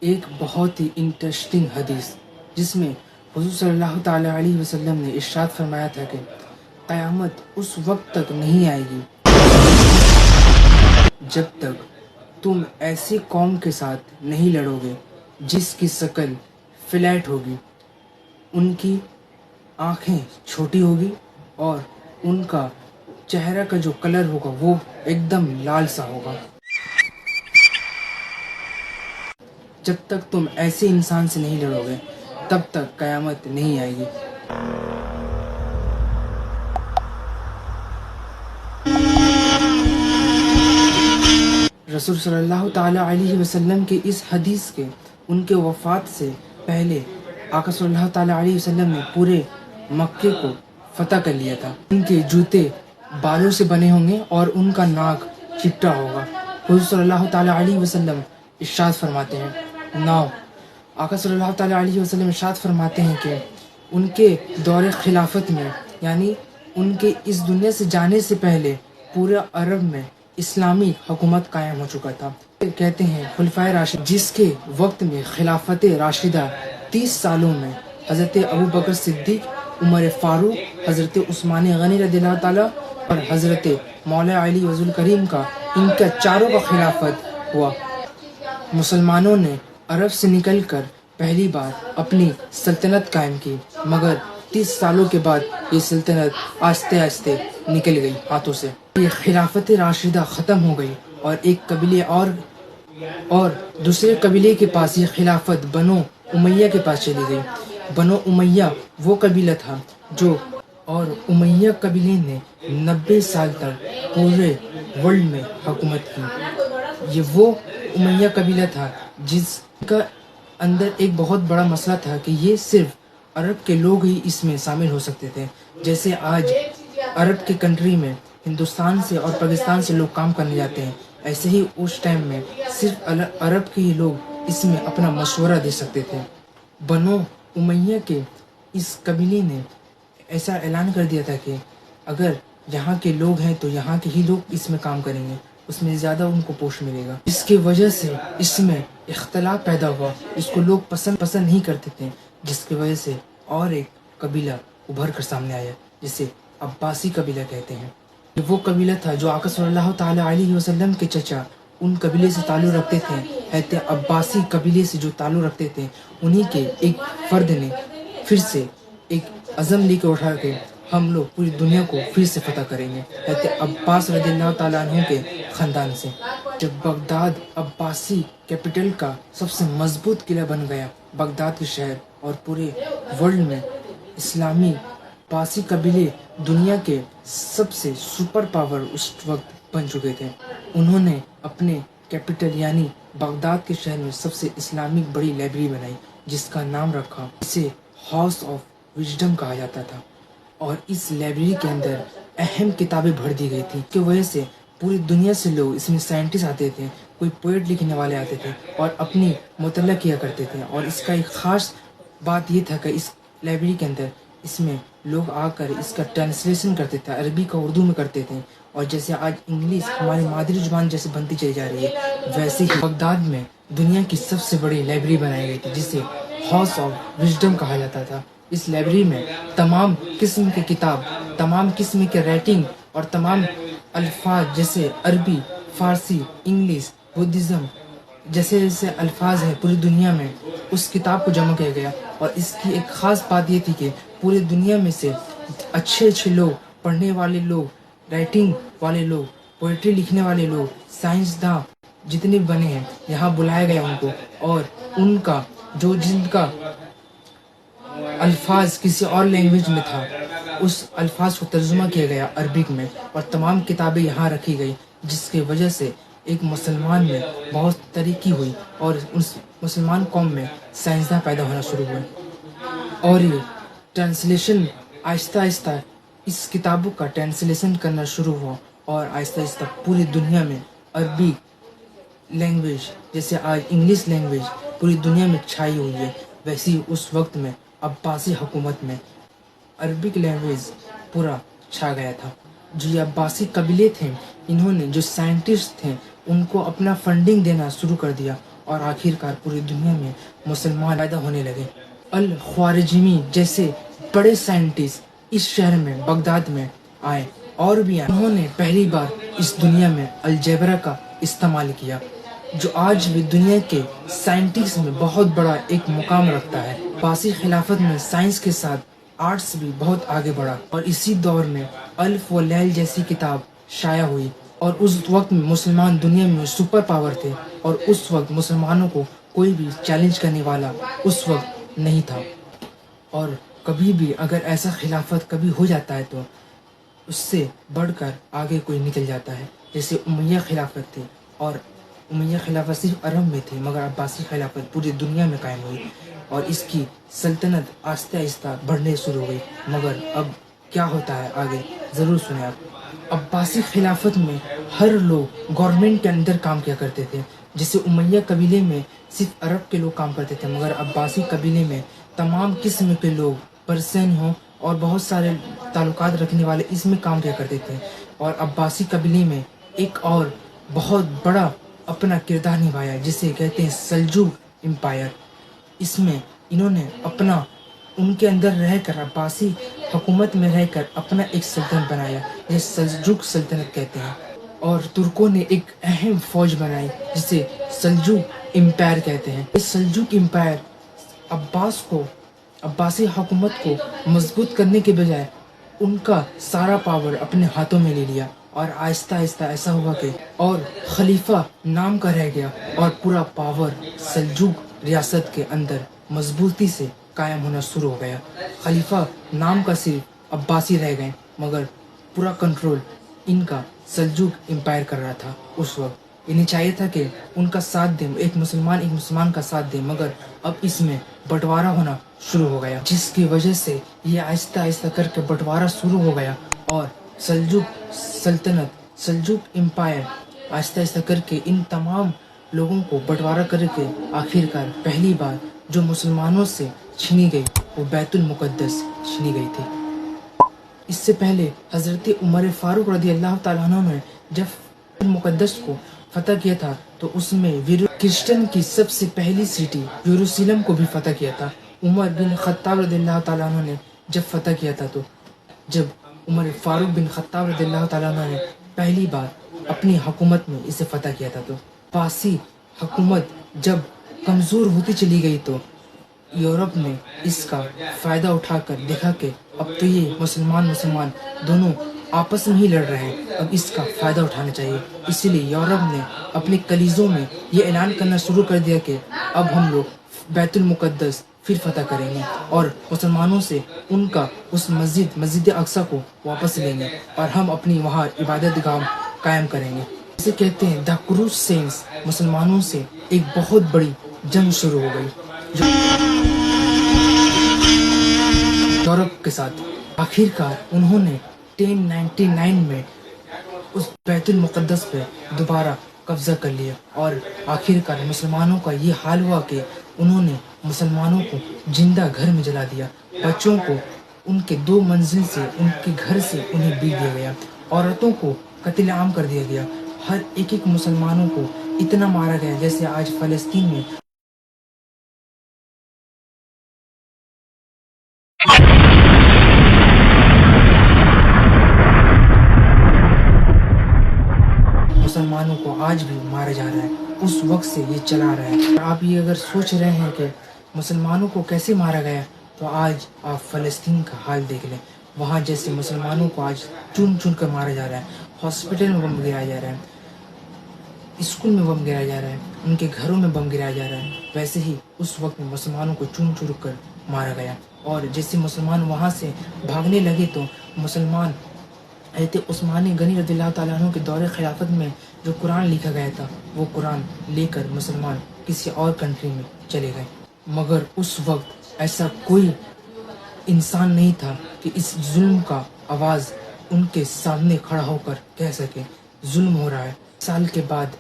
ایک بہت ہی انٹرسٹنگ حدیث جس میں حضور صلی اللہ تعالیٰ علیہ وسلم نے ارشاد فرمایا تھا کہ قیامت اس وقت تک نہیں آئے گی جب تک تم ایسی قوم کے ساتھ نہیں لڑو گے جس کی شکل فلیٹ ہوگی، ان کی آنکھیں چھوٹی ہوگی اور ان کا چہرہ کا جو کلر ہوگا وہ ایک دم لال سا ہوگا۔ جب تک تم ایسے انسان سے نہیں لڑو گے تب تک قیامت نہیں آئے گی۔ رسول صلی اللہ تعالیٰ علیہ وسلم کے اس حدیث کے ان کے وفات سے پہلے آقا صلی اللہ تعالیٰ علیہ وسلم نے پورے مکے کو فتح کر لیا تھا۔ ان کے جوتے بالوں سے بنے ہوں گے اور ان کا ناک چپٹا ہوگا۔ حضور صلی اللہ تعالیٰ علیہ وسلم ارشاد فرماتے ہیں آقا صلی اللہ تعالیٰ علیہ وسلم ارشاد فرماتے ہیں کہ ان کے دور خلافت میں، یعنی ان کے اس دنیا سے جانے سے پہلے، پورے عرب میں اسلامی حکومت قائم ہو چکا تھا۔ کہتے ہیں خلفائے راشد، جس کے وقت میں خلافت راشدہ 30 سالوں میں حضرت ابو بکر صدیق، عمر فاروق، حضرت عثمان غنی رضی اللہ تعالیٰ اور حضرت مولا علی وزیر کریم کا، ان کا چاروں کا خلافت ہوا۔ مسلمانوں نے عرب سے نکل کر پہلی بار اپنی سلطنت قائم کی، مگر 30 سالوں کے بعد یہ سلطنت آہستہ آہستہ نکل گئی ہاتھوں سے۔ یہ خلافت راشدہ ختم ہو گئی اور ایک قبیلے اور دوسرے قبیلے کے پاس یہ خلافت بنو امیہ کے پاس چلی گئی۔ بنو امیہ وہ قبیلہ تھا اور امیہ قبیلے نے 90 سال تک پورے ورلڈ میں حکومت کی۔ یہ وہ امیہ قبیلہ تھا جس کا اندر ایک بہت بڑا مسئلہ تھا کہ یہ صرف عرب کے لوگ ہی اس میں شامل ہو سکتے تھے۔ جیسے آج عرب کے کنٹری میں ہندوستان سے اور پاکستان سے لوگ کام کرنے جاتے ہیں، ایسے ہی اس ٹائم میں صرف عرب کے ہی لوگ اس میں اپنا مشورہ دے سکتے تھے۔ بنو امیہ کے اس قبیلے نے ایسا اعلان کر دیا تھا کہ اگر یہاں کے لوگ ہیں تو یہاں کے ہی لوگ اس میں کام کریں گے، اس میں زیادہ ان کو پوسٹ ملے گا۔ اس کی وجہ سے اس میں اختلاف پیدا ہوا، اس کو لوگ پسند نہیں کرتے تھے، جس کی وجہ سے اور ایک قبیلہ ابھر کر سامنے آیا جسے عباسی قبیلہ کہتے ہیں۔ یہ وہ قبیلہ تھا جو آقا صلی اللہ تعالیٰ علیہ وسلم کے چچا ان قبیلے سے تعلق رکھتے تھے، حضرت عباسی قبیلے سے جو تعلق رکھتے تھے، انہی کے ایک فرد نے پھر سے ایک عزم لے کے اٹھا کے ہم لوگ پوری دنیا کو پھر سے فتح کریں گے، حضرت عباس رضی اللہ تعالیٰ عنہ کے خاندان سے۔ جب بغداد عباسی کیپٹل کا سب سے مضبوط قلعہ بن گیا، بغداد کے شہر، اور پورے ورلڈ میں اسلامی عباسی قبیلے دنیا کے سب سے سپر پاور اس وقت بن چکے تھے۔ انہوں نے اپنے کیپٹل یعنی بغداد کے شہر میں سب سے اسلامک بڑی لائبریری بنائی، جس کا نام رکھا، اسے ہاؤس آف وزڈم کہا جاتا تھا، اور اس لائبریری کے اندر اہم کتابیں بھر دی گئی تھی، کی وجہ سے پوری دنیا سے لوگ اس میں سائنٹسٹ آتے تھے، کوئی پوئٹ لکھنے والے آتے تھے اور اپنی مطالعہ کیا کرتے تھے۔ اور اس کا ایک خاص بات یہ تھا کہ اس لائبریری کے اندر اس میں لوگ آ کر اس کا ٹرانسلیشن کرتے تھے، عربی کا اردو میں کرتے تھے، اور جیسے آج انگلش ہماری مادری زبان جیسے بنتی چلی جا رہی ہے، ویسے ہی بغداد میں دنیا کی سب سے بڑی لائبریری بنائی گئی تھی جسے ہاؤس آف وزڈم کہا جاتا تھا۔ اس لائبریری میں تمام قسم کے کتاب، تمام قسم کے رائٹنگ اور تمام الفاظ جیسے عربی، فارسی، انگلش، بدھزم جیسے الفاظ ہیں پوری دنیا میں، اس کتاب کو جمع کیا گیا۔ اور اس کی ایک خاص بات یہ تھی کہ پوری دنیا میں سے اچھے لوگ، پڑھنے والے لوگ، رائٹنگ والے لوگ، پوئٹری لکھنے والے لوگ، سائنسداں جتنے بنے ہیں یہاں بلایا گیا ان کو، اور ان کا جن کا الفاظ کسی اور لینگویج میں تھا اس الفاظ کو ترجمہ کیا گیا عربک میں، اور تمام کتابیں یہاں رکھی گئی، جس کی وجہ سے ایک مسلمان میں بہت ترقی ہوئی اور اس مسلمان قوم میں سائنسداں پیدا ہونا شروع ہوئے۔ اور یہ ٹرانسلیشن آہستہ آہستہ اس کتابوں کا ٹرانسلیشن کرنا شروع ہوا، اور آہستہ آہستہ پوری دنیا میں عربی لینگویج جیسے آج انگلش لینگویج پوری دنیا میں چھائی ہوئی ہے، ویسے ہی اس وقت میں عباسی حکومت میں عربک لینگویج پورا چھا گیا تھا۔ جو یہ عباسی قبیلے تھے، انہوں نے جو سائنٹسٹ تھے ان کو اپنا فنڈنگ دینا شروع کر دیا، اور آخر کار پوری دنیا میں مسلمان پیدا ہونے لگے۔ الخوارزمی جیسے بڑے سائنٹسٹ اس شہر میں بغداد میں آئے اور بھی آئے۔ انہوں نے پہلی بار اس دنیا میں الجبرا کا استعمال کیا، جو آج بھی دنیا کے سائنٹسٹ میں بہت بڑا ایک مقام رکھتا ہے۔ عباسی خلافت میں سائنس کے ساتھ آرٹس بھی بہت آگے بڑھا، اور اسی دور میں الف و لیل جیسی کتاب شائع ہوئی، اور اس وقت میں مسلمان دنیا میں سپر پاور تھے، اور اس وقت مسلمانوں کو کوئی بھی چیلنج کرنے والا اس وقت نہیں تھا۔ اور کبھی بھی اگر ایسا خلافت کبھی ہو جاتا ہے تو اس سے بڑھ کر آگے کوئی نکل جاتا ہے، جیسے امیہ خلافت تھی، اور امیہ خلافت صرف عرب میں تھی، مگر عباسی خلافت پوری دنیا میں قائم ہوئی، اور اس کی سلطنت آہستہ آہستہ بڑھنے شروع ہو گئی۔ مگر اب کیا ہوتا ہے آگے ضرور سنیں آپ۔ عباسی خلافت میں ہر لوگ گورنمنٹ کے اندر کام کیا کرتے تھے، جیسے امیہ قبیلے میں صرف عرب کے لوگ کام کرتے تھے، مگر عباسی قبیلے میں تمام قسم کے لوگ پرسین ہوں اور بہت سارے تعلقات رکھنے والے اس میں کام کیا کرتے تھے۔ اور عباسی قبیلے میں ایک اور بہت بڑا اپنا کردار نبھایا جسے کہتے ہیں سلجوق امپائر۔ اس میں انہوں نے اپنا ان کے اندر رہ کر عباسی حکومت میں رہ کر اپنا ایک سلطنت بنایا، یہ سلجوق سلطنت کہتے ہیں۔ اور ترکوں نے ایک اہم فوج بنائی جسے سلجوق امپائر کہتے ہیں۔ اس سلجوق امپائر عباسی حکومت کو مضبوط کرنے کے بجائے ان کا سارا پاور اپنے ہاتھوں میں لے لیا، اور آہستہ آہستہ ایسا ہوا کہ اور خلیفہ نام کا رہ گیا، اور پورا پاور سلجوق ریاست کے اندر مضبوطی سے قائم ہونا شروع ہو گیا۔ خلیفہ نام کا صرف عباسی رہ گئے، مگر پورا کنٹرول ان کا سلجوق امپائر کر رہا تھا اس وقت۔ انہیں چاہیے تھا کہ ان کا ساتھ دیں، ایک مسلمان کا ساتھ دیں، مگر اب اس میں بٹوارا ہونا شروع ہو گیا، جس کی وجہ سے یہ آہستہ آہستہ کر کے بٹوارا شروع ہو گیا، اور سلجوق امپائر آہستہ آہستہ کر کے ان تمام لوگوں کو بٹوارا کر کے آخر کار پہلی بار جو مسلمانوں سے چھینی گئی وہ بیت المقدس چھینی گئی تھی۔ اس سے پہلے حضرت عمر فاروق رضی اللہ تعالیٰ عنہ نے جب بیت المقدس کو فتح کیا تھا تو اس میں کرسچن کی سب سے پہلی سٹی یروشلم کو بھی فتح کیا تھا۔ عمر بن خطاب رضی اللہ تعالیٰ عنہ نے جب فتح کیا تھا تو جب عمر فاروق بن خطاب رضی اللہ تعالیٰ عنہ نے پہلی بار اپنی حکومت میں اسے فتح کیا تھا تو عباسی حکومت جب کمزور ہوتی چلی گئی تو یورپ نے اس کا فائدہ اٹھا کر دیکھا کہ اب تو یہ مسلمان دونوں آپس میں ہی لڑ رہے ہیں، اب اس کا فائدہ اٹھانا چاہیے۔ اسی لیے یورپ نے اپنے کلیزوں میں یہ اعلان کرنا شروع کر دیا کہ اب ہم لوگ بیت المقدس پھر فتح کریں گے، اور مسلمانوں سے ان کا اس مسجد اقصی کو واپس لیں گے، اور ہم اپنی وہاں عبادت گاہ قائم کریں گے۔ اسے کہتے ہیں دا کروسینس۔ مسلمانوں سے ایک بہت بڑی جنگ شروع ہو گئی یورپ کے ساتھ۔ آخر کار انہوں نے 1099 میں اس بیت المقدس پہ دوبارہ قبضہ کر لیا، اور آخر کار مسلمانوں کا یہ حال ہوا کہ انہوں نے مسلمانوں کو زندہ گھر میں جلا دیا، بچوں کو ان کے 2 منزل سے ان کے گھر سے انہیں بیچ دیا گیا، عورتوں کو قتل عام کر دیا گیا، ہر ایک مسلمانوں کو اتنا مارا گیا جیسے آج فلسطین میں مسلمانوں کو آج بھی مارا جا رہا ہے، اس وقت سے یہ چلا رہا ہے۔ اور آپ یہ اگر سوچ رہے ہیں کہ مسلمانوں کو کیسے مارا گیا تو آج آپ فلسطین کا حال دیکھ لیں، وہاں جیسے مسلمانوں کو آج چن چن کر مارا جا رہا ہے، ہاسپٹل میں بم گرایا جا رہا ہے، اسکول میں بم گرایا جا رہا ہے، ان کے گھروں میں بم گرایا جا رہا ہے، ویسے ہی اس وقت میں مسلمانوں کو چن چن کر مارا گیا۔ اور جیسے مسلمان وہاں سے بھاگنے لگے تو مسلمان حضرت عثمان غنی رضی اللہ تعالیٰ عنہ کے دور خلافت میں جو قرآن لکھا گیا تھا وہ قرآن لے کر مسلمان کسی اور کنٹری میں چلے گئے، مگر اس وقت ایسا کوئی انسان نہیں تھا کہ اس ظلم کا آواز ان کے سامنے کھڑا ہو کر کہہ سکے ظلم ہو رہا ہے۔ سال کے بعد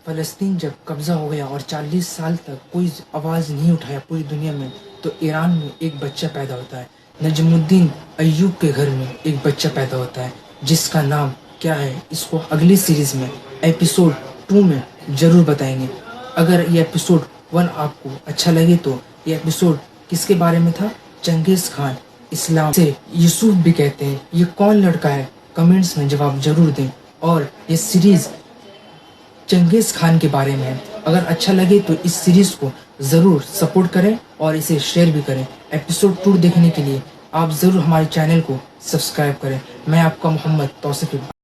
فلسطین جب قبضہ ہو گیا اور 40 سال تک کوئی آواز نہیں اٹھایا پوری دنیا میں، تو ایران میں ایک بچہ پیدا ہوتا ہے، نجم الدین ایوب کے گھر میں ایک بچہ پیدا ہوتا ہے جس کا نام کیا ہے اس کو اگلی سیریز میں ایپیسوڈ 2 میں ضرور بتائیں گے۔ اگر یہ ایپیسوڈ 1 آپ کو اچھا لگے تو یہ ایپیسوڈ کس کے بارے میں تھا؟ چنگیز خان، اسلام سے یوسف بھی کہتے ہیں، یہ کون لڑکا ہے؟ کمنٹس میں جواب ضرور دیں۔ اور یہ سیریز چنگیز خان کے بارے میں ہے۔ اگر اچھا لگے تو اس سیریز کو ضرور سپورٹ کریں اور اسے شیئر بھی کریں۔ ایپیسوڈ 2 دیکھنے کے لیے آپ ضرور ہمارے چینل کو سبسکرائب کریں۔ میں آپ کا محمد توصیف